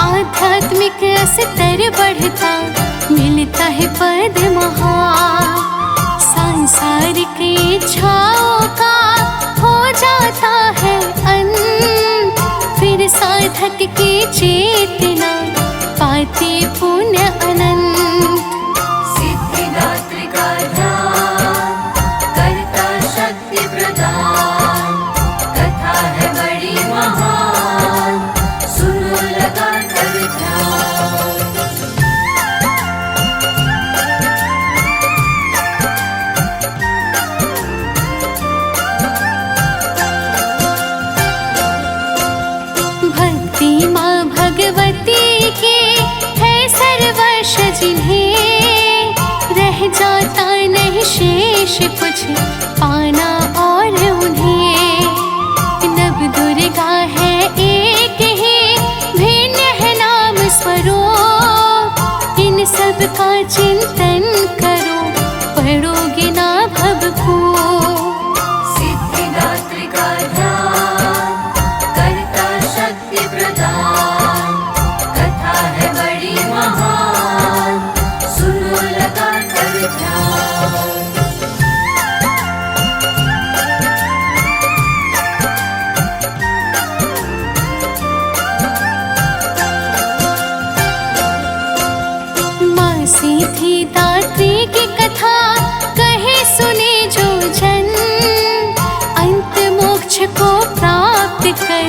आध्यात्मिक स्तर बढ़ता, मिलता है पद महान। सांसारिक इच्छाओं का हो जाता है अंत, फिर साधक की चेतना पाती पुण्य अनंत। सिद्धिदात्री का ध्यान करता शक्ति प्रदान, कथा है बड़ी महान, सुनो लगा कर ध्यान। भक्ति माँ भगवती की है सर्वश जिन्हें, रह जाता नहीं शेष कुछ पाना और उन्हें। नव दुर्गा है एक ही, भिन्न है नाम स्वरूप। इन सब का चिंतन करो, पढ़ोगे ना भवभूप। सिद्धिदात्री का ध्यान करता शक्ति प्रदान, कथा है बड़ी महान, सुनो लगा कर ध्यान। माँ सिद्धिदात्री की कथा कहे सुने जो जन, अंत मोक्ष को प्राप्त कर